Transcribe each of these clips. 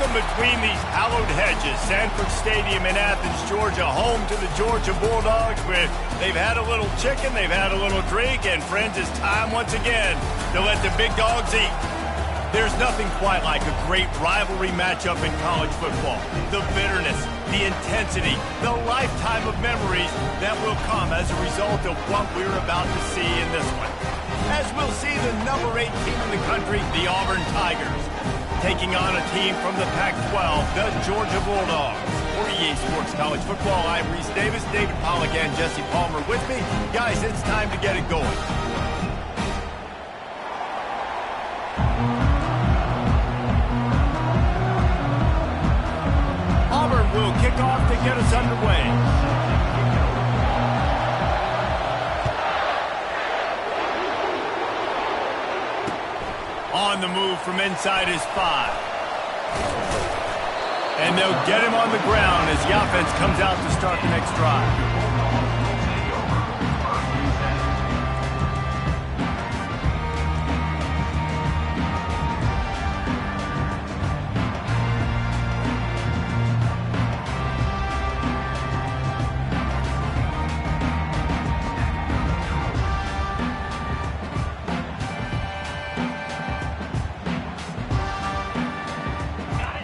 Welcome between these hallowed hedges. Sanford Stadium in Athens, Georgia, home to the Georgia Bulldogs. They've had a little chicken, they've had a little drink, and friends, it's time once again to let the big dogs eat. There's nothing quite like a great rivalry matchup in college football. The bitterness, the intensity, the lifetime of memories that will come as a result of what we're about to see in this one. As we'll see the number 8 team in the country, the Auburn Tigers, taking on a team from the Pac-12, the Georgia Bulldogs. For EA Sports College Football, I'm Reese Davis, David Pollack, and Jesse Palmer with me. Guys, it's time to get it going. Auburn will kick off to get us underway. On the move from inside his 5. And they'll get him on the ground as the offense comes out to start the next drive.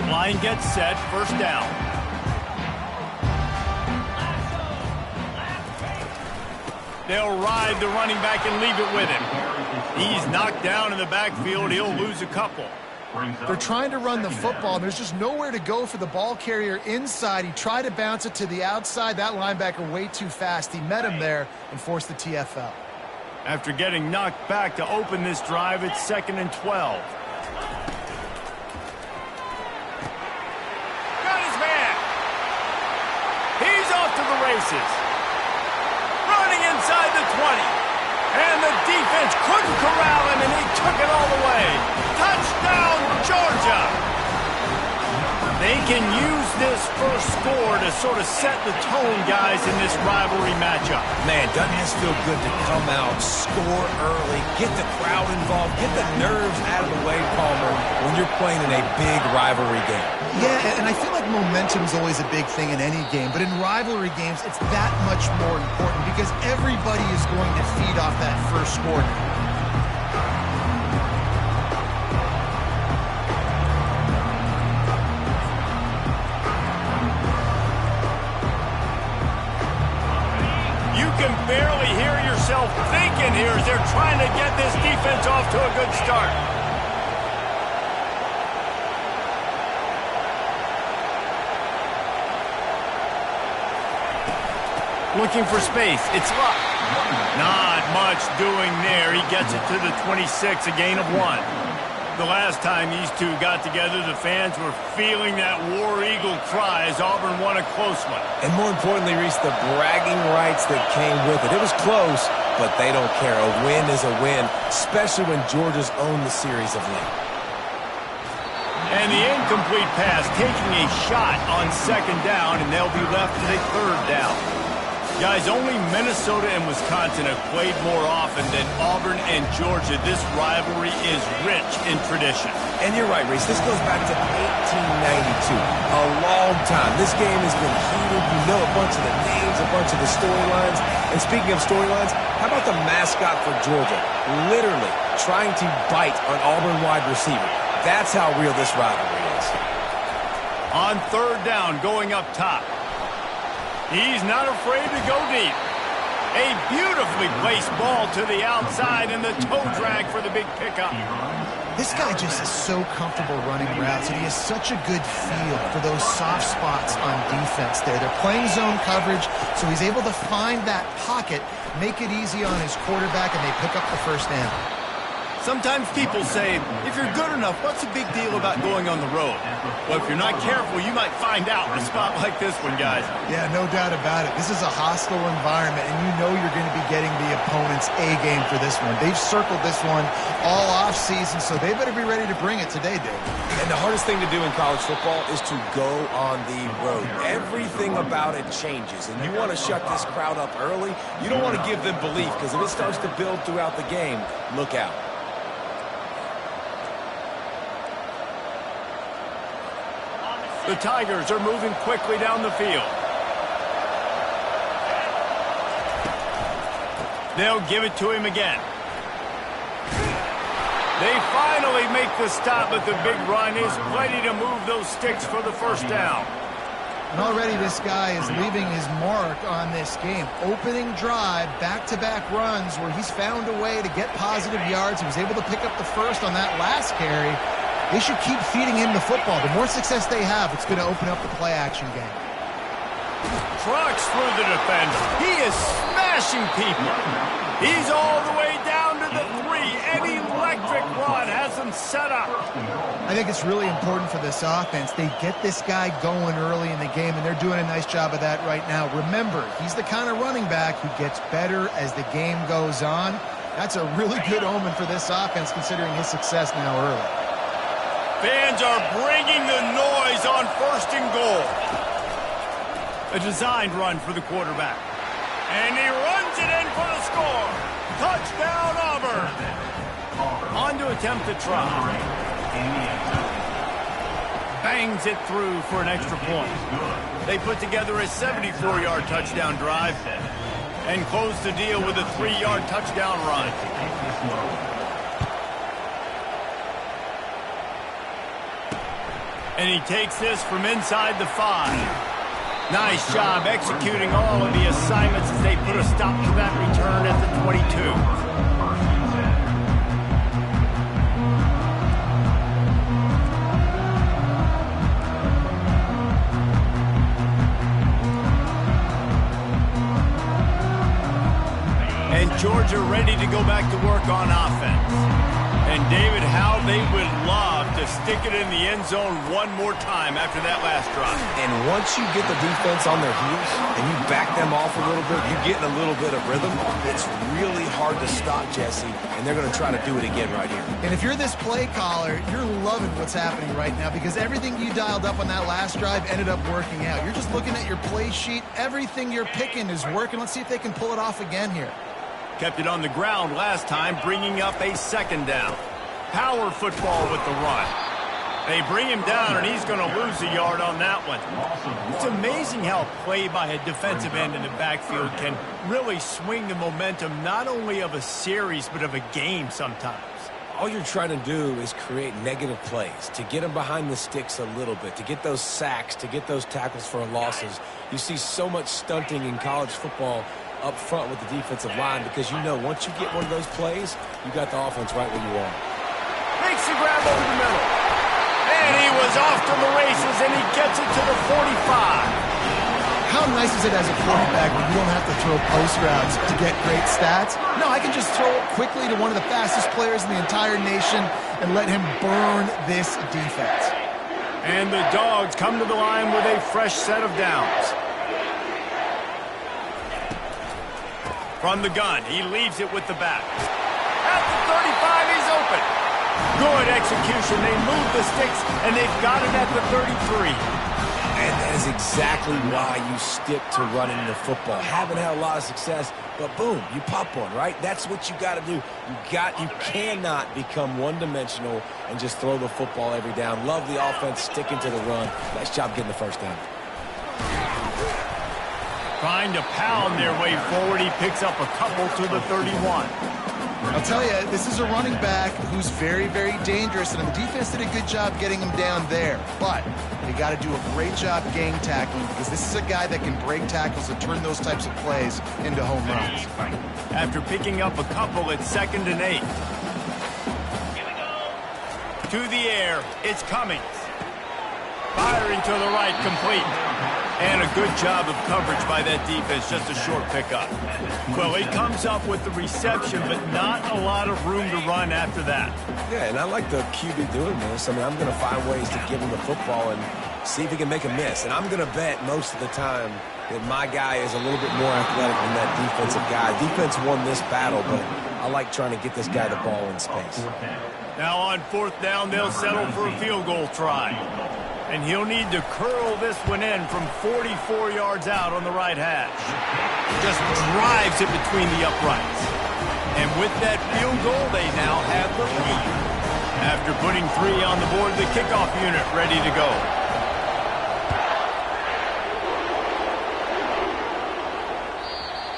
Line gets set, first down. They'll ride the running back and leave it with him. He's knocked down in the backfield. He'll lose a couple. They're trying to run the football. There's just nowhere to go for the ball carrier inside. He tried to bounce it to the outside. That linebacker way too fast. He met him there and forced the TFL. After getting knocked back to open this drive, it's 2nd and 12. Races. Running inside the 20. And the defense couldn't corral him, and he took it all the way. Touchdown, Georgia! They can use this first score to sort of set the tone, guys, in this rivalry matchup. Man, doesn't this feel good to come out, score early, get the crowd involved, get the nerves out of the way, Palmer, when you're playing in a big rivalry game. Yeah, and I feel like momentum's always a big thing in any game, but in rivalry games, it's that much more important because everybody is going to feed off that first score. You can barely hear yourself thinking here as they're trying to get this defense off to a good start. Looking for space. It's Luck. Not much doing there. He gets it to the 26, a gain of 1. The last time these two got together, the fans were feeling that War Eagle cry as Auburn won a close one. And more importantly, Reese, the bragging rights that came with it. It was close, but they don't care. A win is a win, especially when Georgia's owned the series of late. And the incomplete pass taking a shot on 2nd down, and they'll be left with a 3rd down. Guys, only Minnesota and Wisconsin have played more often than Auburn and Georgia. This rivalry is rich in tradition. And you're right, Reese. This goes back to 1892. A long time. This game has been heated. You know a bunch of the names, a bunch of the storylines. And speaking of storylines, how about the mascot for Georgia? Literally trying to bite an Auburn wide receiver. That's how real this rivalry is. On 3rd down, going up top. He's not afraid to go deep. A beautifully placed ball to the outside and the toe drag for the big pickup. This guy just is so comfortable running routes, and he has such a good feel for those soft spots on defense there. They're playing zone coverage, so he's able to find that pocket, make it easy on his quarterback, and they pick up the first down. Sometimes people say, if you're good enough, what's the big deal about going on the road? Well, if you're not careful, you might find out in a spot like this one, guys. Yeah, no doubt about it. This is a hostile environment, and you know you're going to be getting the opponent's A game for this one. They've circled this one all offseason, so they better be ready to bring it today, Dave. And the hardest thing to do in college football is to go on the road. Everything about it changes, and you want to shut this crowd up early. You don't want to give them belief, because if it starts to build throughout the game, look out. The Tigers are moving quickly down the field. They'll give it to him again. They finally make the stop, but the big run is ready to move those sticks for the first down. And already this guy is leaving his mark on this game. Opening drive, back-to-back runs where he's found a way to get positive yards. He was able to pick up the first on that last carry. They should keep feeding him the football. The more success they have, it's going to open up the play-action game. Trucks through the defender. He is smashing people. He's all the way down to the 3. An electric run has him set up. I think it's really important for this offense. They get this guy going early in the game, and they're doing a nice job of that right now. Remember, he's the kind of running back who gets better as the game goes on. That's a really good omen for this offense, considering his success now early. Fans are bringing the noise on 1st and goal. A designed run for the quarterback. And he runs it in for the score. Touchdown, Auburn. On to attempt the try. Bangs it through for an extra point. They put together a 74-yard touchdown drive and close the deal with a 3-yard touchdown run. And he takes this from inside the 5. Nice job executing all of the assignments as they put a stop to that return at the 22. And Georgia ready to go back to work on offense. And, David, how they would love to stick it in the end zone one more time after that last drive. And once you get the defense on their heels and you back them off a little bit, you get in a little bit of rhythm, it's really hard to stop, Jesse, and they're going to try to do it again right here. And if you're this play caller, you're loving what's happening right now because everything you dialed up on that last drive ended up working out. You're just looking at your play sheet. Everything you're picking is working. Let's see if they can pull it off again here. Kept it on the ground last time, bringing up a 2nd down. Power football with the run. They bring him down, and he's going to lose a yard on that one. It's amazing how play by a defensive end in the backfield can really swing the momentum not only of a series but of a game sometimes. All you're trying to do is create negative plays, to get them behind the sticks a little bit, to get those sacks, to get those tackles for losses. You see so much stunting in college football up front with the defensive line because you know once you get one of those plays, you got the offense right where you are. Makes the grab over the middle. And he was off to the races, and he gets it to the 45. How nice is it as a quarterback when you don't have to throw post routes to get great stats? No, I can just throw it quickly to one of the fastest players in the entire nation and let him burn this defense. And the Dogs come to the line with a fresh set of downs. From the gun, he leaves it with the back. At the 35, he's open. Good execution. They move the sticks, and they've got it at the 33. And that is exactly why you stick to running the football. Haven't had a lot of success, but boom, you pop one, right? That's what you got to do. You cannot become one-dimensional and just throw the football every down. Love the offense, sticking to the run. Nice job getting the first down. Trying to pound their way forward. He picks up a couple to the 31. I'll tell you, this is a running back who's very, very dangerous, and the defense did a good job getting him down there. But they got to do a great job gang tackling because this is a guy that can break tackles and turn those types of plays into home runs. After picking up a couple, it's 2nd and 8. To the air, it's Cummings. Firing to the right, complete. And a good job of coverage by that defense, just a short pickup. Well, he comes up with the reception, but not a lot of room to run after that. Yeah, and I like the QB doing this. I mean, I'm going to find ways to give him the football and see if he can make a miss. And I'm going to bet most of the time that my guy is a little bit more athletic than that defensive guy. Defense won this battle, but I like trying to get this guy the ball in space. Now on 4th down, they'll settle for a field goal try. And he'll need to curl this one in from 44 yards out on the right hash. Just drives it between the uprights. And with that field goal, they now have the lead. After putting 3 on the board, the kickoff unit ready to go.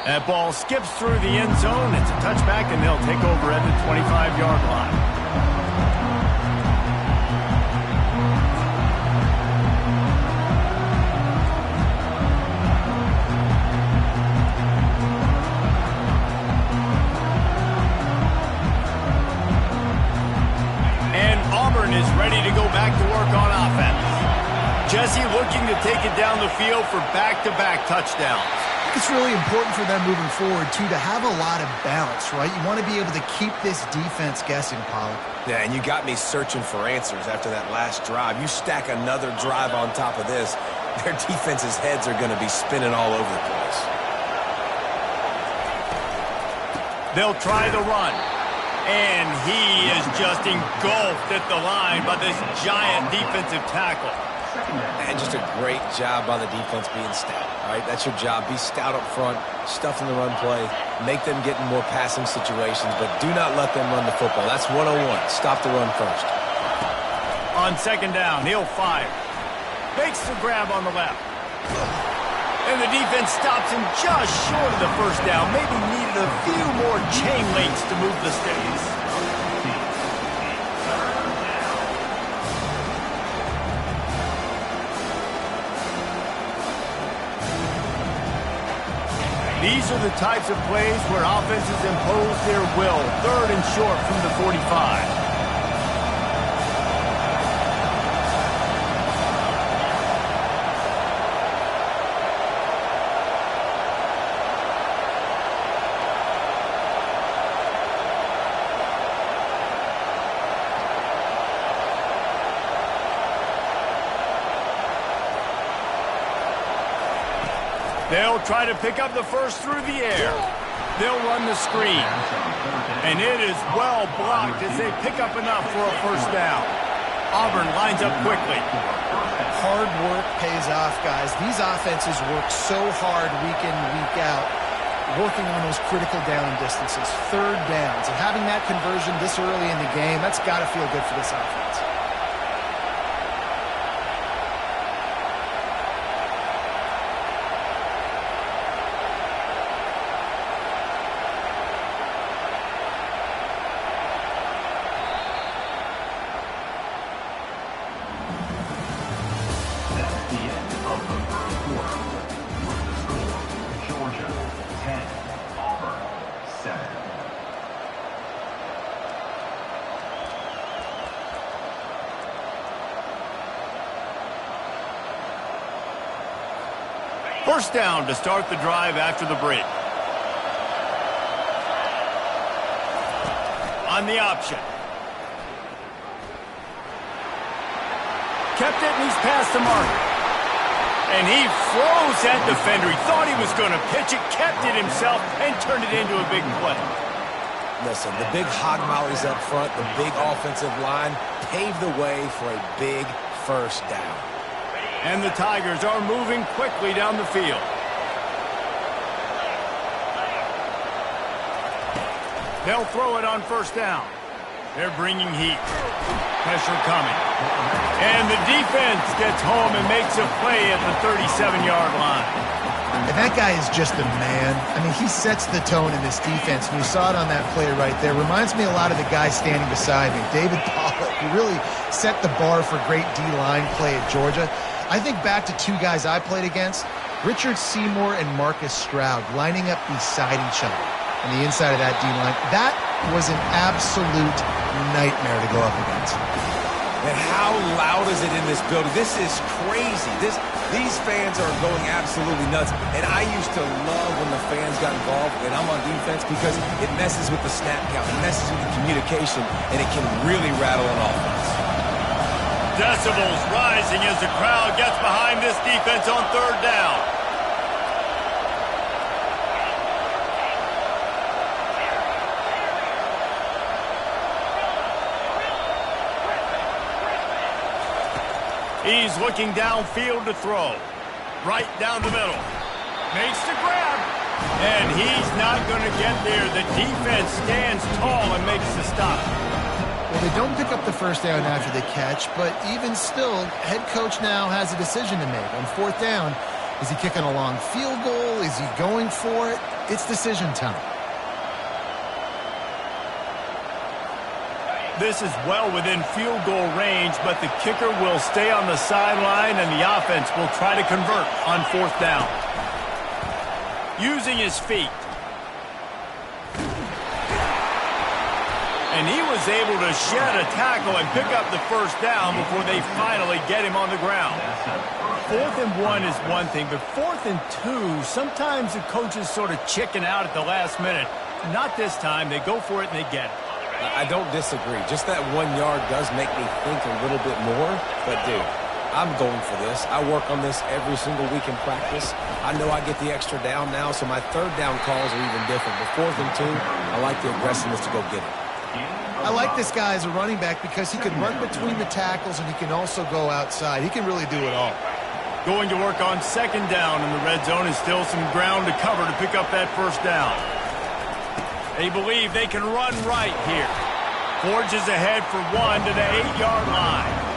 That ball skips through the end zone. It's a touchback, and they'll take over at the 25-yard line. And Auburn is ready to go back to work on offense. Jesse looking to take it down the field for back-to-back touchdowns. It's really important for them moving forward, too, to have a lot of balance, right? You want to be able to keep this defense guessing, Pollard. Yeah, and you got me searching for answers after that last drive. You stack another drive on top of this, their defense's heads are going to be spinning all over the place. They'll try the run. And he is just engulfed at the line by this giant defensive tackle. And just a great job by the defense being stout, all right? That's your job. Be stout up front, stuff in the run play, make them get in more passing situations, but do not let them run the football. That's 101. Stop the run first. On second down, he'll fire. Makes the grab on the left. And the defense stops him just short of the first down. Maybe needed a few more chain links to move the stakes. These are the types of plays where offenses impose their will. Third and short from the 45. They'll try to pick up the first through the air. They'll run the screen. And it is well blocked as they pick up enough for a first down. Auburn lines up quickly. Hard work pays off, guys. These offenses work so hard week in, week out, working on those critical down distances, third downs. And having that conversion this early in the game, that's got to feel good for this offense. First down to start the drive after the break. On the option. Kept it and he's past the mark. And he froze that defender. He thought he was going to pitch it, kept it himself, and turned it into a big play. Listen, the big hog mollies up front, the big offensive line, paved the way for a big first down. And the Tigers are moving quickly down the field. They'll throw it on first down. They're bringing heat. Pressure coming. And the defense gets home and makes a play at the 37-yard line. And that guy is just a man. I mean, he sets the tone in this defense, and you saw it on that play right there. Reminds me a lot of the guy standing beside me, David Pollack, who really set the bar for great D-line play at Georgia. I think back to two guys I played against, Richard Seymour and Marcus Stroud, lining up beside each other on the inside of that D-line. That was an absolute nightmare to go up against. And how loud is it in this building? This is crazy. These fans are going absolutely nuts. And I used to love when the fans got involved, and I'm on defense, because it messes with the snap count, it messes with the communication, and it can really rattle an offense. Decibels rising as the crowd gets behind this defense on third down. He's looking downfield to throw. Right down the middle. Makes the grab. And he's not going to get there. The defense stands tall and makes the stop. Well, they don't pick up the first down after the catch, but even still, head coach now has a decision to make. On fourth down, Is he kicking a long field goal? Is he going for it? It's decision time. This is well within field goal range, but the kicker will stay on the sideline, and the offense will try to convert on 4th down. Using his feet. And he was able to shed a tackle and pick up the 1st down before they finally get him on the ground. 4th and 1 is one thing, but 4th and 2, sometimes the coaches sort of chicken out at the last minute. Not this time. They go for it and they get it. I don't disagree. Just that 1 yard does make me think a little bit more. But, dude, I'm going for this. I work on this every single week in practice. I know I get the extra down now, so my 3rd down calls are even different. But 4th and 2, I like the aggressiveness to go get it. I like this guy as a running back because he can run between the tackles and he can also go outside. He can really do it all. Going to work on 2nd down in the red zone, and still some ground to cover to pick up that 1st down. They believe they can run right here. Forges ahead for 1 to the 8-yard line.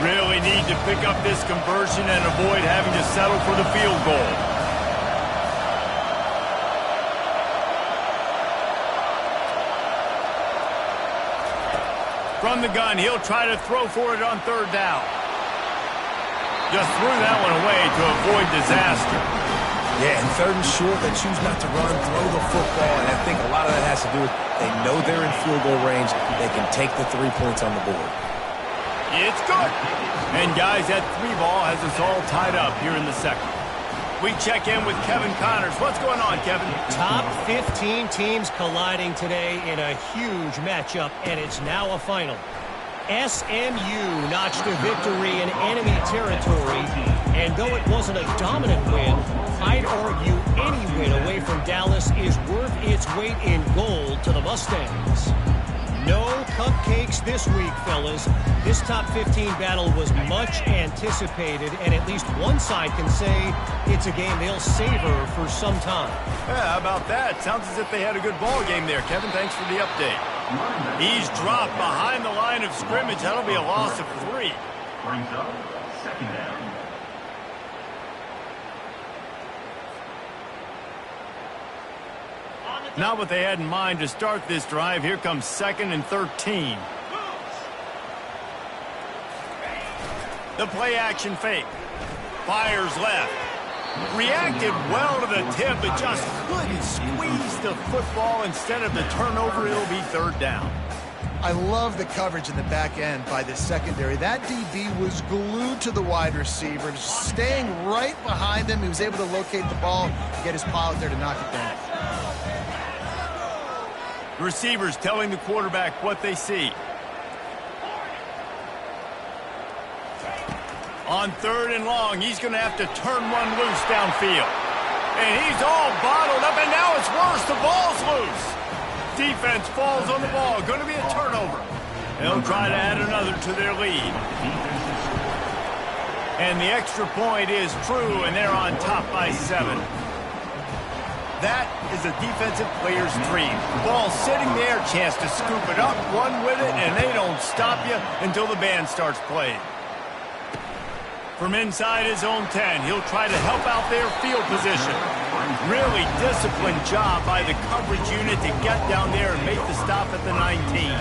Really need to pick up this conversion and avoid having to settle for the field goal. From the gun, he'll try to throw for it on 3rd down. Just threw that one away to avoid disaster. Yeah, and 3rd and short, they choose not to run, throw the football, and I think a lot of that has to do with they know they're in field goal range. They can take the 3 points on the board. It's good. And, guys, that 3 ball has us all tied up here in the 2nd. We check in with Kevin Connors. What's going on, Kevin? Top 15 teams colliding today in a huge matchup, and it's now a final. SMU notched a victory in enemy territory, and though it wasn't a dominant win, I'd argue any win away from Dallas is worth its weight in gold to the Mustangs. No cupcakes this week, fellas. This top 15 battle was much anticipated, and at least one side can say it's a game they'll savor for some time. Yeah, how about that? Sounds as if they had a good ball game there, Kevin. Thanks for the update. He's dropped behind the line of scrimmage. That'll be a loss of 3. Brings up 2nd down. Not what they had in mind to start this drive. Here comes 2nd and 13. The play action fake. Fires left. Reacted well to the tip, but just couldn't squeeze the football. Instead of the turnover, it'll be 3rd down. I love the coverage in the back end by the secondary. That DB was glued to the wide receiver, just staying right behind him. He was able to locate the ball and get his pilot there to knock it down. Receivers telling the quarterback what they see. On 3rd and long, he's going to have to turn one loose downfield. And he's all bottled up, and now it's worse. The ball's loose. Defense falls on the ball. Going to be a turnover. They'll try to add another to their lead. And the extra point is true, and they're on top by 7. That is a defensive player's dream. Ball sitting there, chance to scoop it up, run with it, and they don't stop you until the band starts playing. From inside his own 10, he'll try to help out their field position. Really disciplined job by the coverage unit to get down there and make the stop at the 19.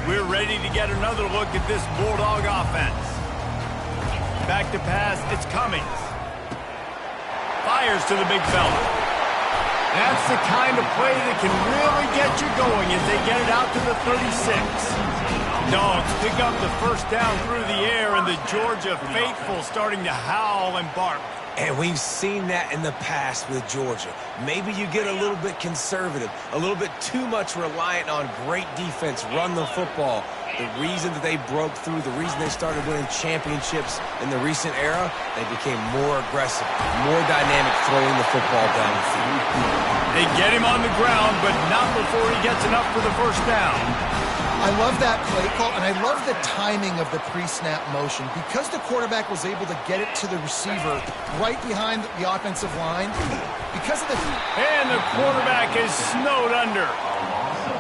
We're ready to get another look at this Bulldog offense. Back to pass, it's Cummings. Fires to the big fella. That's the kind of play that can really get you going as they get it out to the 36. Dogs pick up the 1st down through the air, and the Georgia faithful starting to howl and bark. And we've seen that in the past with Georgia. Maybe you get a little bit conservative, a little bit too much reliant on great defense, run the football. The reason that they broke through, the reason they started winning championships in the recent era, they became more aggressive, more dynamic throwing the football down the field. They get him on the ground, but not before he gets enough for the first down. I love that play call, and I love the timing of the pre-snap motion. Because the quarterback was able to get it to the receiver right behind the offensive line, because of the... And the quarterback is snowed under.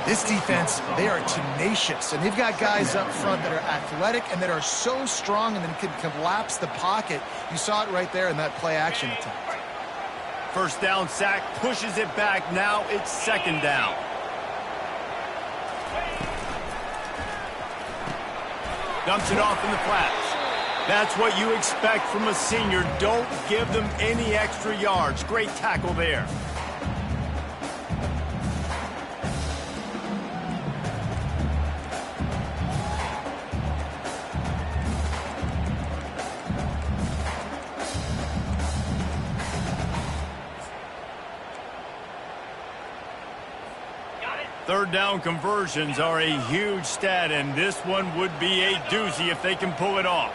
This defense, they are tenacious, and they've got guys up front that are athletic and that are so strong and then can collapse the pocket. You saw it right there in that play-action attempt. First down sack, pushes it back. Now it's second down. Dumps it off in the flats. That's what you expect from a senior. Don't give them any extra yards. Great tackle there. Third down conversions are a huge stat, and this one would be a doozy if they can pull it off.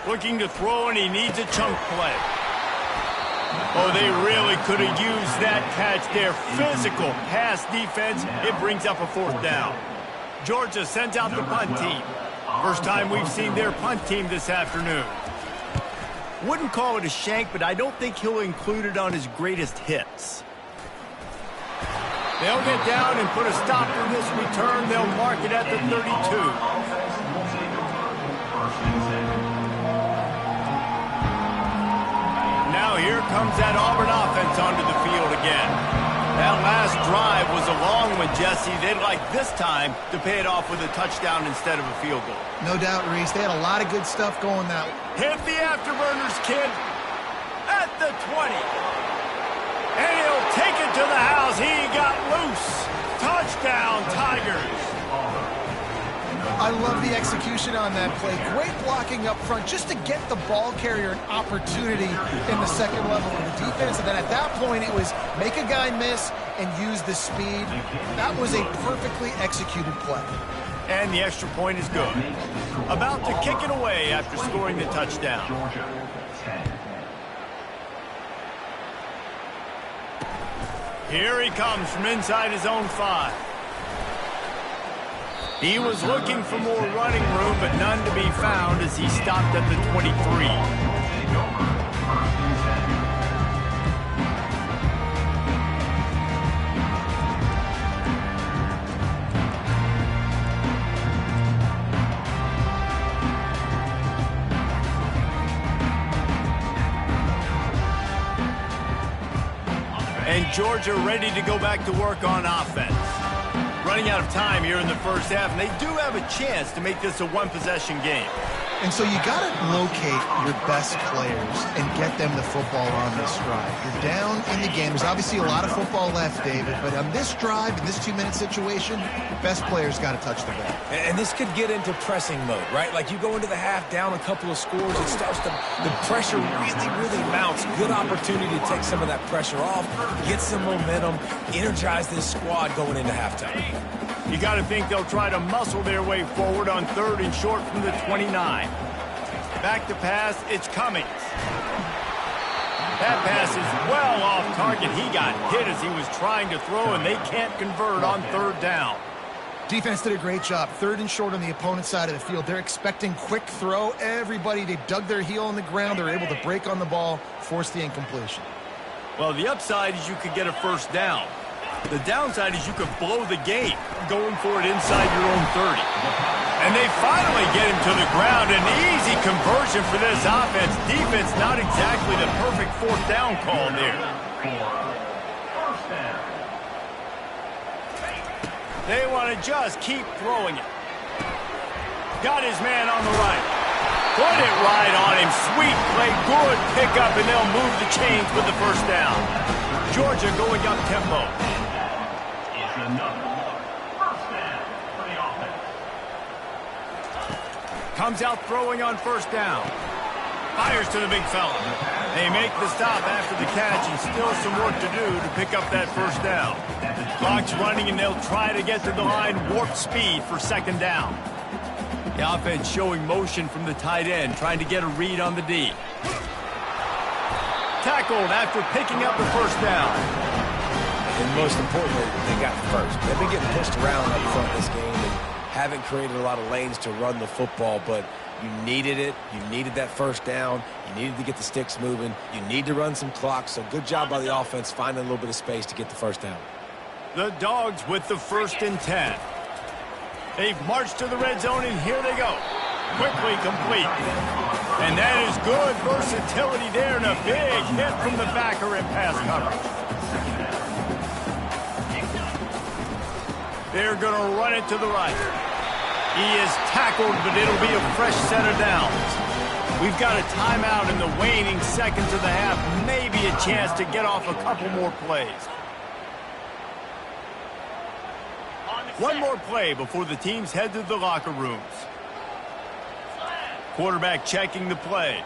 Looking to throw, and he needs a chunk play. Oh, they really could have used that catch there. Physical pass defense. It brings up a fourth down. Georgia sends out the punt team. First time we've seen their punt team this afternoon. Wouldn't call it a shank, but I don't think he'll include it on his greatest hits. They'll get down and put a stop to this return. They'll mark it at the 32. Now here comes that Auburn offense onto the field again. That last drive was a long one, Jesse. They'd like this time to pay it off with a touchdown instead of a field goal. No doubt, Reese. They had a lot of good stuff going that way. Hit the afterburners, kid. At the 20. And he'll take it to the house. He got loose. Touchdown, Tigers. I love the execution on that play. Great blocking up front just to get the ball carrier an opportunity in the second level of the defense. And then at that point, it was make a guy miss and use the speed. That was a perfectly executed play. And the extra point is good. About to kick it away after scoring the touchdown. Here he comes from inside his own 5. He was looking for more running room, but none to be found as he stopped at the 23. And Georgia ready to go back to work on offense. Running out of time here in the first half, and they do have a chance to make this a one-possession game. And so you got to locate your best players and get them the football on this drive. You're down in the game. There's obviously a lot of football left, David, but on this drive, in this 2-minute situation, your best players got to touch the ball. And this could get into pressing mode, right? Like you go into the half down a couple of scores, it starts to, the pressure really mounts. Good opportunity to take some of that pressure off, get some momentum, energize this squad going into halftime. You got to think they'll try to muscle their way forward on 3rd and short from the 29. Back to pass, it's Cummings. That pass is well off target. He got hit as he was trying to throw, and they can't convert on 3rd down. Defense did a great job. 3rd and short on the opponent's side of the field. They're expecting quick throw. Everybody, they dug their heel on the ground. They're able to break on the ball, force the incompletion. Well, the upside is you could get a first down. The downside is you could blow the game going for it inside your own 30. And they finally get him to the ground. An easy conversion for this offense. Defense not exactly the perfect 4th down call there. They want to just keep throwing it. Got his man on the right. Put it right on him. Sweet play. Good pickup, and they'll move the chains with the first down. Georgia going up tempo. Comes out throwing on 1st down. Fires to the big fella. They make the stop after the catch, and still some work to do to pick up that first down. Clock's running, and they'll try to get to the line warp speed for second down. The offense showing motion from the tight end, trying to get a read on the D. Tackled after picking up the first down. And most importantly, they got the first. They've been getting pushed around up front this game and haven't created a lot of lanes to run the football, but you needed it. You needed that first down. You needed to get the sticks moving. You need to run some clock, so good job by the offense finding a little bit of space to get the first down. The Dogs with the 1st and 10. They've marched to the red zone, and here they go. Quickly complete. And that is good versatility there, and a big hit from the backer in pass coverage. They're going to run it to the right. He is tackled, but it'll be a fresh set of downs. We've got a timeout in the waning seconds of the half. Maybe a chance to get off a couple more plays. One more play before the teams head to the locker rooms. Quarterback checking the play.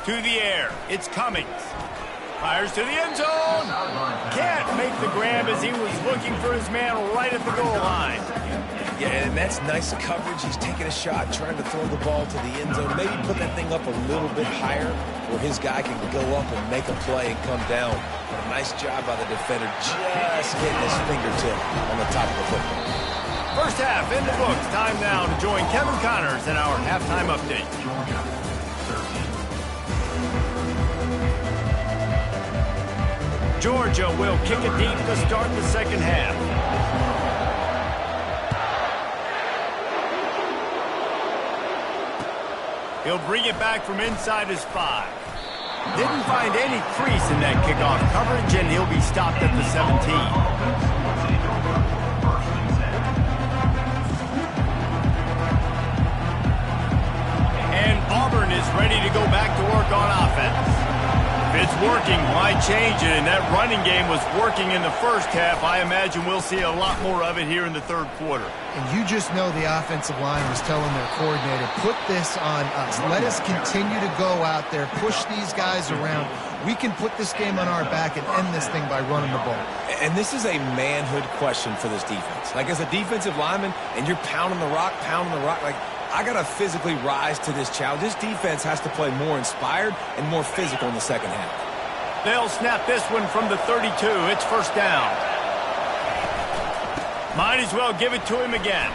To the air. It's Cummings. Fires to the end zone. Can't make the grab as he was looking for his man right at the goal line. Yeah, and that's nice coverage. He's taking a shot, trying to throw the ball to the end zone. Maybe put that thing up a little bit higher where his guy can go up and make a play and come down. But a nice job by the defender just getting his fingertip on the top of the football. First half in the books. Time now to join Kevin Connors in our halftime update. Georgia will kick it deep to start the second half. He'll bring it back from inside his 5. Didn't find any crease in that kickoff coverage, and he'll be stopped at the 17. And Auburn is ready to go back to work on offense. If it's working, why change it? And that running game was working in the first half. I imagine we'll see a lot more of it here in the third quarter. And you just know the offensive line was telling their coordinator, put this on us. Let us continue to go out there, push these guys around. We can put this game on our back and end this thing by running the ball. And this is a manhood question for this defense. Like, as a defensive lineman, and you're pounding the rock, like, I got to physically rise to this challenge. This defense has to play more inspired and more physical in the second half. They'll snap this one from the 32. It's first down. Might as well give it to him again.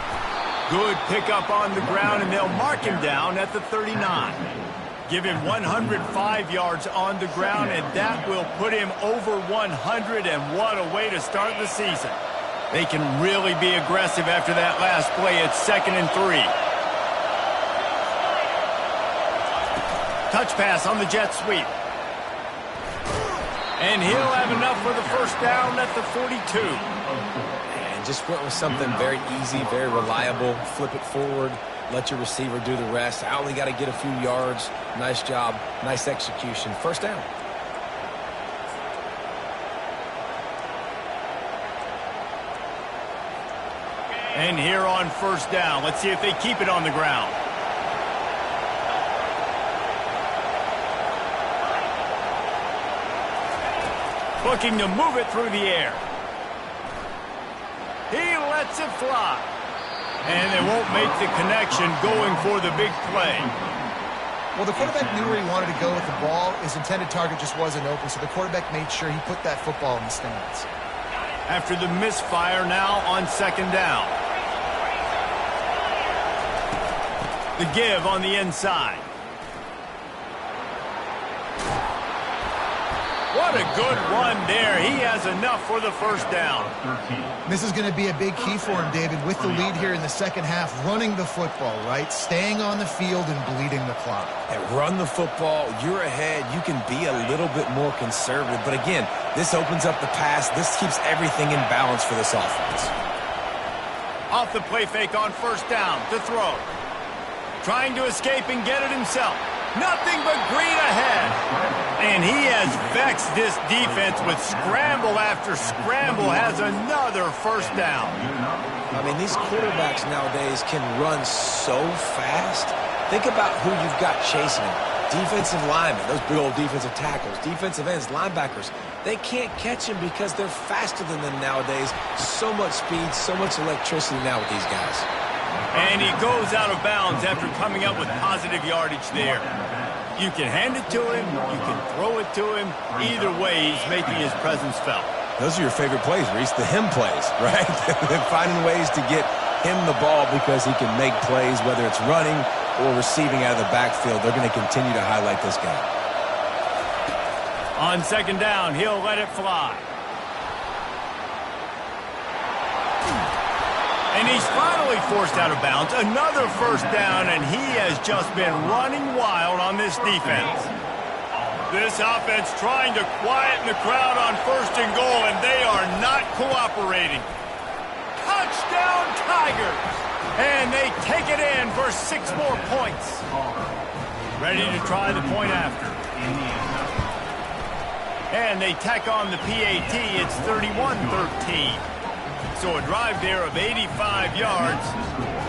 Good pickup on the ground, and they'll mark him down at the 39. Give him 105 yards on the ground, and that will put him over 100, and what a way to start the season. They can really be aggressive after that last play. It's 2nd and 3. Touch pass on the jet sweep. And he'll have enough for the first down at the 42. And just went with something very easy, very reliable. Flip it forward, let your receiver do the rest. I only got to get a few yards. Nice job, nice execution. First down. And here on first down, let's see if they keep it on the ground. Looking to move it through the air. He lets it fly. And they won't make the connection going for the big play. Well, the quarterback knew where he wanted to go with the ball. His intended target just wasn't open, so the quarterback made sure he put that football in the stands. After the misfire, now on second down. The give on the inside. What a good run there. He has enough for the first down. This is going to be a big key for him, David, with the lead here in the second half, running the football, right? Staying on the field and bleeding the clock. And run the football. You're ahead. You can be a little bit more conservative. But again, this opens up the pass. This keeps everything in balance for this offense. Off the play fake on first down to throw. Trying to escape and get it himself. Nothing but green ahead. And he has vexed this defense with scramble after scramble. Has another first down. I mean, these quarterbacks nowadays can run so fast. Think about who you've got chasing him. Defensive linemen, those big old defensive tackles, defensive ends, linebackers, they can't catch him because they're faster than them nowadays. So much speed, so much electricity now with these guys. And he goes out of bounds after coming up with positive yardage there. You can hand it to him, you can throw it to him. Either way, he's making his presence felt. Those are your favorite plays, Reese, the him plays, right? Finding ways to get him the ball because he can make plays, whether it's running or receiving out of the backfield. They're going to continue to highlight this guy. On second down, he'll let it fly. And he's finally forced out of bounds. Another first down, and he has just been running wild on this defense. This offense trying to quieten the crowd on first and goal, and they are not cooperating. Touchdown, Tigers! And they take it in for 6 more points. Ready to try the point after. And they tack on the PAT. It's 31-13. So a drive there of 85 yards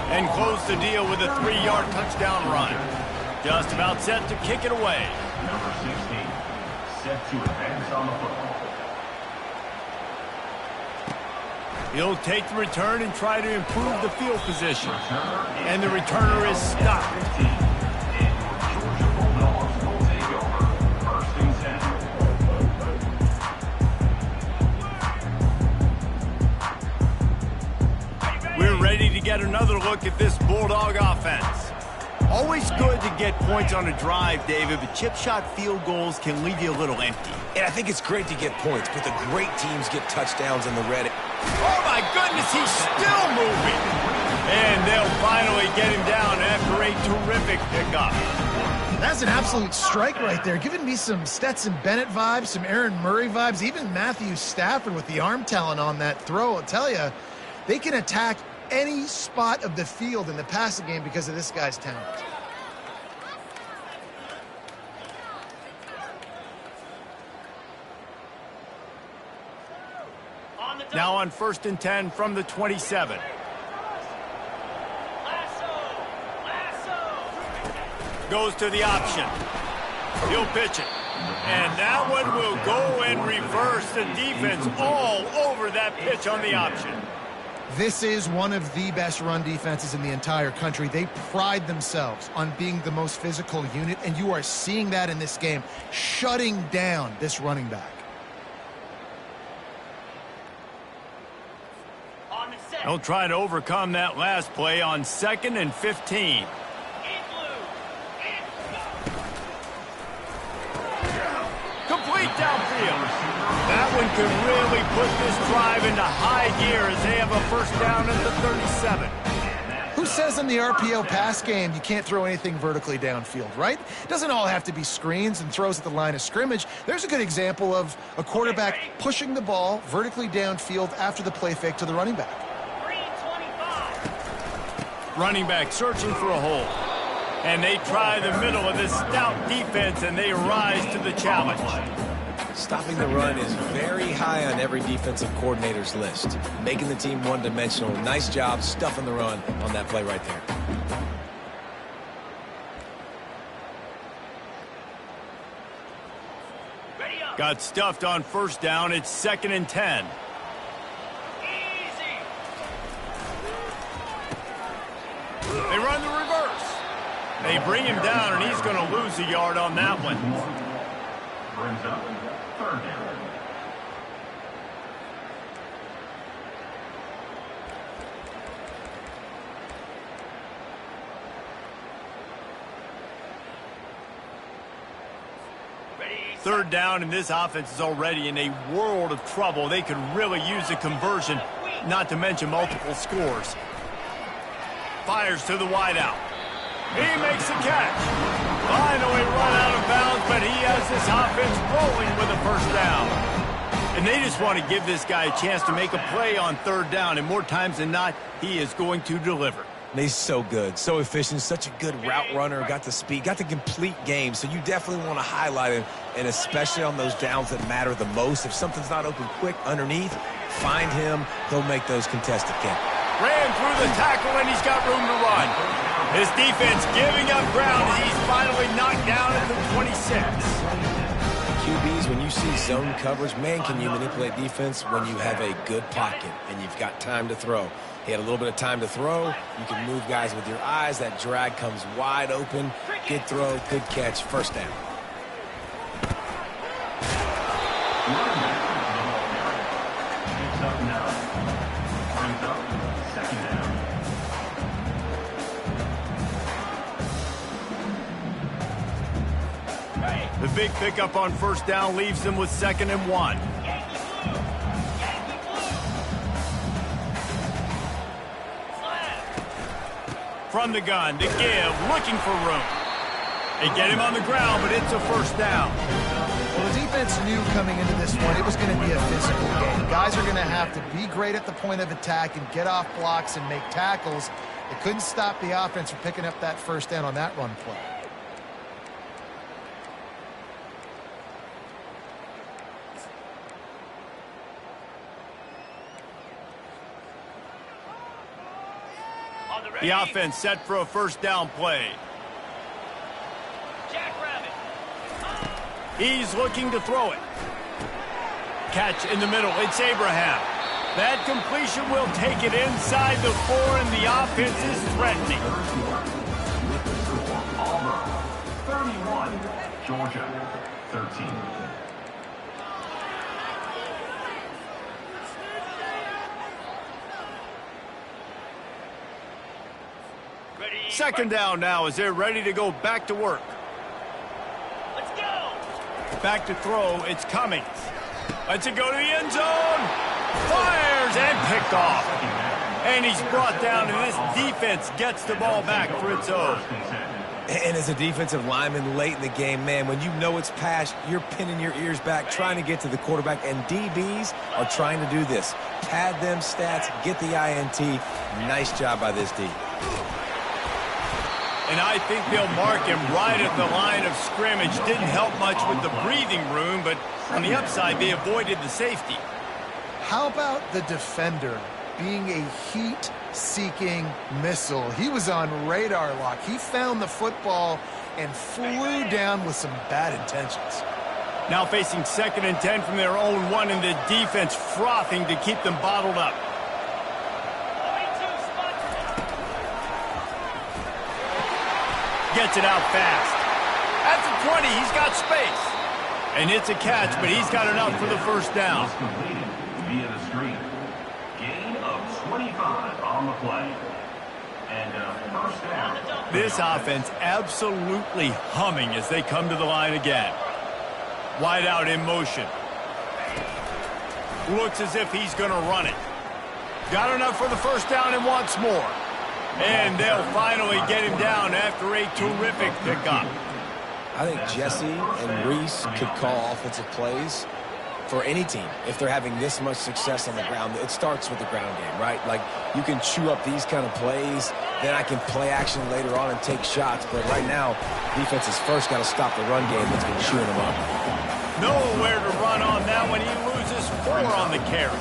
and close the deal with a 3-yard touchdown run. Just about set to kick it away. Number 16, set to advance on the football. He'll take the return and try to improve the field position. And the returner is stopped. Georgia Bulldogs will take over. 1st and 10. We're ready to get another look at this Bulldog offense. Always good to get points on a drive, David, but chip shot field goals can leave you a little empty. And I think it's great to get points, but the great teams get touchdowns in the red. Oh, my goodness, he's still moving. And they'll finally get him down after a terrific pickup. That's an absolute strike right there, giving me some Stetson Bennett vibes, some Aaron Murray vibes, even Matthew Stafford with the arm talent on that throw. I'll tell you, they can attack any spot of the field in the passing game because of this guy's talent. Now on 1st and 10 from the 27. Goes to the option. He'll pitch it. And that one will go and reverse the defense all over that pitch on the option. This is one of the best run defenses in the entire country. They pride themselves on being the most physical unit, and you are seeing that in this game, shutting down this running back. He'll try to overcome that last play on 2nd and 15. Complete downfield. That one could really put this drive into high gear as they have a first down at the 37. Who says in the RPO pass game you can't throw anything vertically downfield, right? It doesn't all have to be screens and throws at the line of scrimmage. There's a good example of a quarterback pushing the ball vertically downfield after the play fake to the running back. Running back searching for a hole. And they try the middle of this stout defense, and they rise to the challenge. Stopping the run is very high on every defensive coordinator's list. Making the team one-dimensional. Nice job stuffing the run on that play right there. Got stuffed on first down. It's 2nd and 10. They run the reverse. They bring him down, and he's going to lose a yard on that one. Brings up 3rd down. Third down, and this offense is already in a world of trouble. They could really use a conversion, not to mention multiple scores. Fires to the wideout. He makes the catch. Finally run out of bounds, but he has this offense rolling with a first down. And they just want to give this guy a chance to make a play on 3rd down, and more times than not, he is going to deliver. He's so good, so efficient, such a good route runner, got the speed, got the complete game, so you definitely want to highlight him, and especially on those downs that matter the most. If something's not open quick underneath, find him, he'll make those contested kicks. Ran through the tackle, and he's got room to run. His defense giving up ground as he's finally knocked down at the 26. QBs, when you see zone coverage, man, can you manipulate defense when you have a good pocket and you've got time to throw. He had a little bit of time to throw. You can move guys with your eyes. That drag comes wide open. Good throw, good catch, first down. Picks up 9. Brings up 2nd down. The big pickup on first down leaves them with 2nd and 1. From the gun to give, looking for room. They get him on the ground, but it's a first down. Well, the defense knew coming into this one it was going to be a physical game. Guys are going to have to be great at the point of attack and get off blocks and make tackles. They couldn't stop the offense from picking up that first down on that run play. The offense set for a first down play. He's looking to throw it. Catch in the middle. It's Abraham. That completion will take it inside the 4, and the offense is threatening. With the score, Auburn 31, Georgia 13. Second down now as they're ready to go back to work. Let's go. Back to throw. It's Cummings. Lets it go to the end zone. Fires and picked off. And he's brought down, and this defense gets the ball back for its own. And as a defensive lineman late in the game, man, when you know it's past, you're pinning your ears back, trying to get to the quarterback, and DBs are trying to do this. Pad them stats, get the INT. Nice job by this D. And I think they'll mark him right at the line of scrimmage. Didn't help much with the breathing room, but on the upside, they avoided the safety. How about the defender being a heat-seeking missile? He was on radar lock. He found the football and flew down with some bad intentions. Now facing 2nd and 10 from their own 1, and the defense frothing to keep them bottled up. Gets it out fast. At the 20, he's got space. And it's a catch, but he's got enough for the first down. Was completed via the screen. Gain of 25 on the play. And first down. This offense absolutely humming as they come to the line again. Wide out in motion. Looks as if he's going to run it. Got enough for the first down and wants more. And they'll finally get him down after a terrific pickup. I think Jesse and Reese could call offensive plays for any team if they're having this much success on the ground. It starts with the ground game, right? Like, you can chew up these kind of plays, then I can play action later on and take shots. But right now, defense has first got to stop the run game that's been chewing them up. Nowhere to run on that one. He loses 4 on the carry.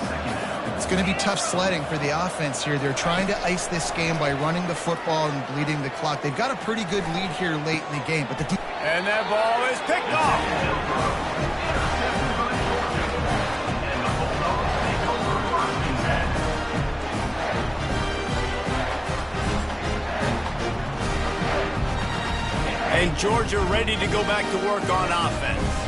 It's going to be tough sledding for the offense here. They're trying to ice this game by running the football and bleeding the clock. They've got a pretty good lead here late in the game, but and that ball is picked off. And Georgia ready to go back to work on offense.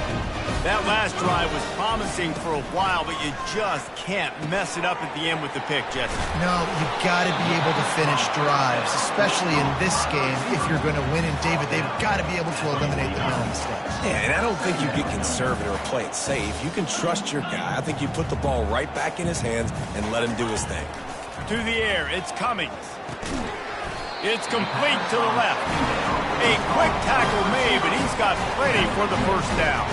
That last drive was promising for a while, but you just can't mess it up at the end with the pick, Jesse. No, you've got to be able to finish drives, especially in this game. If you're going to win, and David, they've got to be able to eliminate the middle mistakes. Yeah, and I don't think you get conservative or play it safe. You can trust your guy. I think you put the ball right back in his hands and let him do his thing. To the air, it's Cummings. It's complete to the left. A quick tackle made, but he's got plenty for the first down.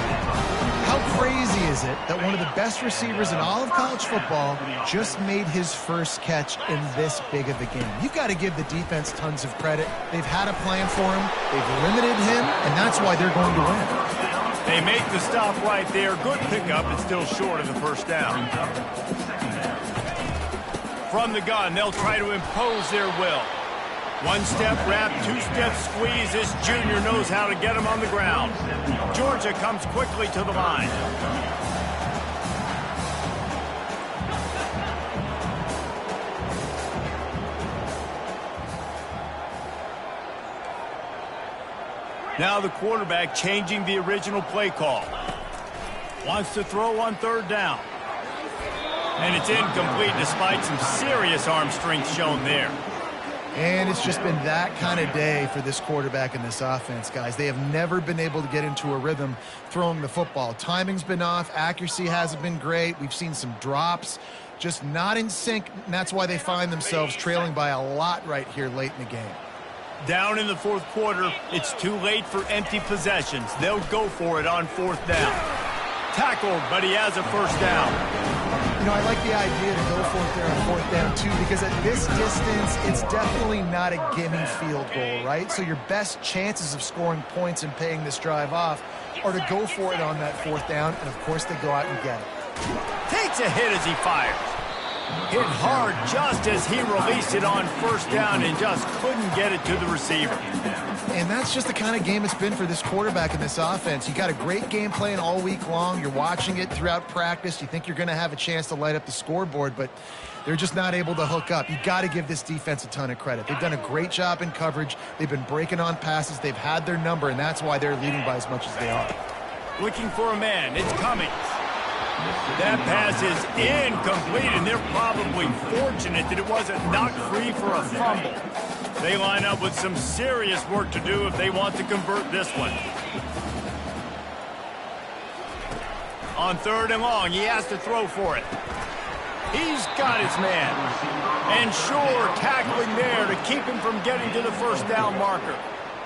How crazy is it that one of the best receivers in all of college football just made his first catch in this big of a game? You've got to give the defense tons of credit. They've had a plan for him. They've limited him, and that's why they're going to win. They make the stop right there. Good pickup. It's still short of the first down. From the gun, they'll try to impose their will. One-step wrap, two-step squeeze. This junior knows how to get him on the ground. Georgia comes quickly to the line. Now the quarterback changing the original play call. Wants to throw on third down. And it's incomplete despite some serious arm strength shown there. And it's just been that kind of day for this quarterback and this offense, guys. They have never been able to get into a rhythm throwing the football. Timing's been off. Accuracy hasn't been great. We've seen some drops. Just not in sync, and that's why they find themselves trailing by a lot right here late in the game. Down in the fourth quarter, it's too late for empty possessions. They'll go for it on fourth down. Tackled, but he has a first down. You know, I like the idea to go for it there on fourth down, too, because at this distance, it's definitely not a gimme field goal, right? So your best chances of scoring points and paying this drive off are to go for it on that fourth down, and, of course, they go out and get it. Takes a hit as he fires. Hit hard just as he released it on first down and just couldn't get it to the receiver. And that's just the kind of game it's been for this quarterback in this offense. You got a great game plan all week long. You're watching it throughout practice. You think you're going to have a chance to light up the scoreboard, but they're just not able to hook up. You got to give this defense a ton of credit. They've done a great job in coverage. They've been breaking on passes. They've had their number, and that's why they're leading by as much as they are. Looking for a man. It's Cummings. That pass is incomplete, and they're probably fortunate that it wasn't knocked free for a fumble. They line up with some serious work to do if they want to convert this one. On third and long, he has to throw for it. He's got his man. And sure, tackling there to keep him from getting to the first down marker.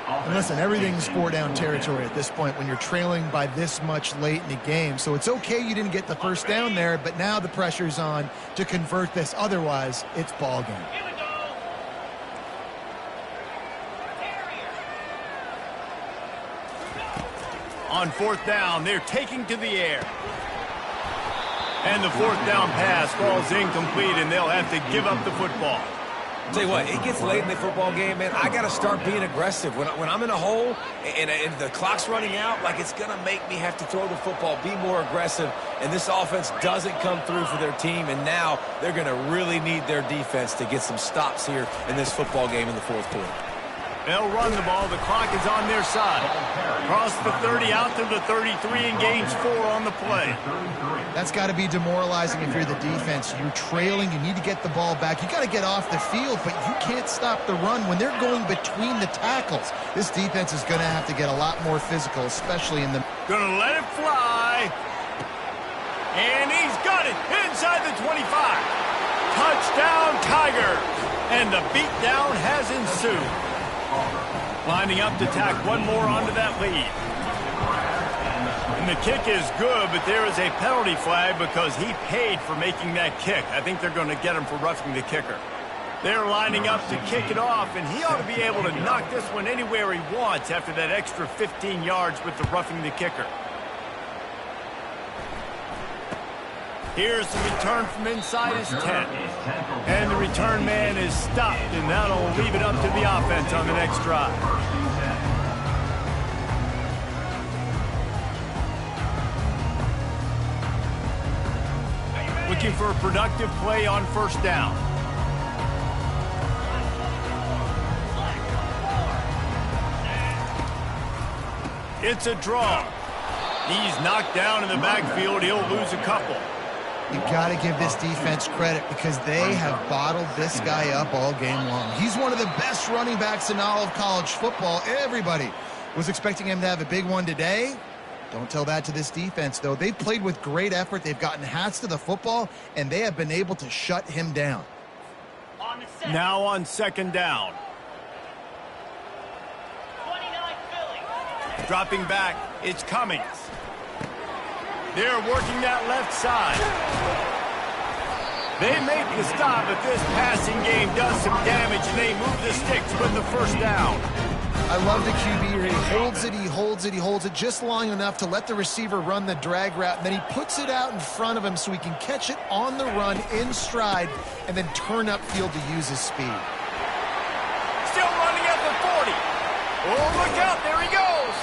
And listen, everything's four-down territory at this point when you're trailing by this much late in the game. So it's okay you didn't get the first down there, but now the pressure's on to convert this. Otherwise, it's ball game. On fourth down, they're taking to the air. And the fourth down pass falls incomplete, and they'll have to give up the football. Tell you what, it gets late in the football game, man. I got to start being aggressive. When I'm in a hole and the clock's running out, like it's going to make me have to throw the football, be more aggressive. And this offense doesn't come through for their team, and now they're going to really need their defense to get some stops here in this football game in the fourth quarter. They'll run the ball. The clock is on their side. Across the 30 out to the 33 and gains 4 on the play. That's got to be demoralizing if you're the defense. You're trailing. You need to get the ball back. You got to get off the field, but you can't stop the run when they're going between the tackles. This defense is going to have to get a lot more physical, especially in the... Gonna let it fly. And he's got it inside the 25. Touchdown, Tigers. And the beatdown has ensued. Lining up to tack one more onto that lead. And the kick is good, but there is a penalty flag because he paid for making that kick. I think they're going to get him for roughing the kicker. They're lining up to kick it off, and he ought to be able to knock this one anywhere he wants after that extra 15 yards with the roughing the kicker. Here's the return from inside his 10. And the return man is stopped, and that'll leave it up to the offense on the next drive. Looking for a productive play on first down. It's a draw. He's knocked down in the backfield. He'll lose a couple. You got to give this defense credit because they have bottled this guy up all game long. He's one of the best running backs in all of college football. Everybody was expecting him to have a big one today. Don't tell that to this defense, though. They've played with great effort. They've gotten hats to the football, and they have been able to shut him down. Now on second down. 29 Philly. Dropping back, it's Cummings. They're working that left side. They make the stop, but this passing game does some damage, and they move the sticks with the first down. I love the QB here. He holds it, he holds it, he holds it just long enough to let the receiver run the drag route, and then he puts it out in front of him so he can catch it on the run in stride and then turn upfield to use his speed. Still Oh, look out, there he goes.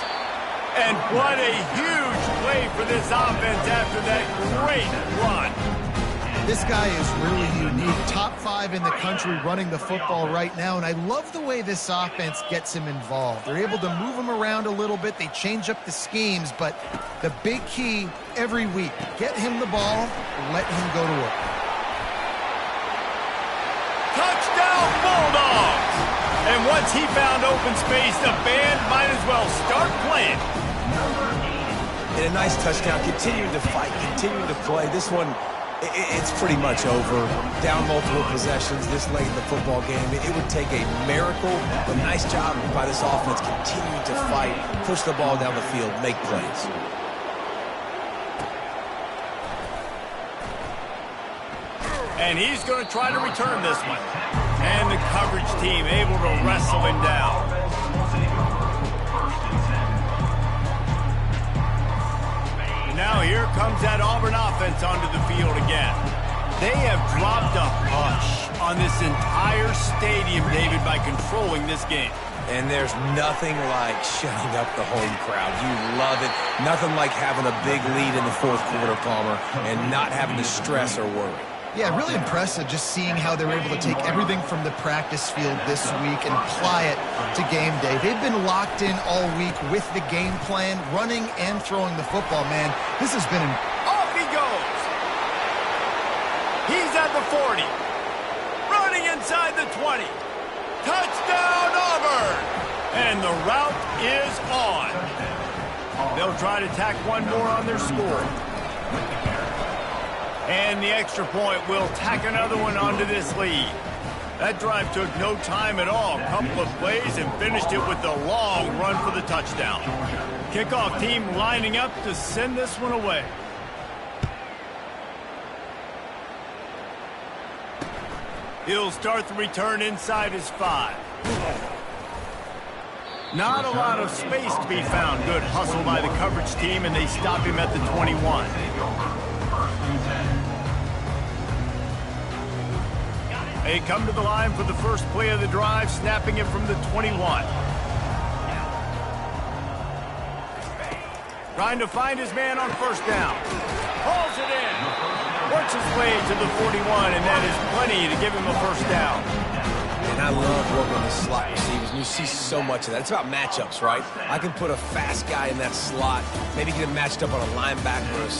And what a huge play for this offense after that great run. This guy is really unique. Top 5 in the country running the football right now, and I love the way this offense gets him involved. They're able to move him around a little bit. They change up the schemes, but the big key every week, get him the ball, let him go to work. Touchdown Bulldogs! And once he found open space, the band might as well start playing. And a nice touchdown, continuing to fight, continuing to play. This one, it's pretty much over. Down multiple possessions this late in the football game. It would take a miracle, but nice job by this offense continuing to fight, push the ball down the field, make plays. And he's going to try to return this one. And the coverage team able to wrestle him down. Now here comes that Auburn offense onto the field again. They have dropped a hush on this entire stadium, David, by controlling this game. And there's nothing like shutting up the home crowd. You love it. Nothing like having a big lead in the fourth quarter, Palmer, and not having to stress or worry. Yeah, really impressive just seeing how they're able to take everything from the practice field this week and apply it to game day. They've been locked in all week with the game plan, running and throwing the football, man. This has been Off he goes. He's at the 40. Running inside the 20. Touchdown Auburn. And the route is on. They'll try to tack one more on their score. And the extra point will tack another one onto this lead. That drive took no time at all. A couple of plays and finished it with a long run for the touchdown. Kickoff team lining up to send this one away. He'll start the return inside his 5. Not a lot of space to be found. Good hustle by the coverage team, and they stop him at the 21. They come to the line for the first play of the drive, snapping it from the 21. Trying to find his man on first down. Hauls it in. Works his way to the 41, and that is plenty to give him a first down. And I love working the slot receivers. You see so much of that. It's about matchups, right? I can put a fast guy in that slot, maybe get him matched up on a linebacker or a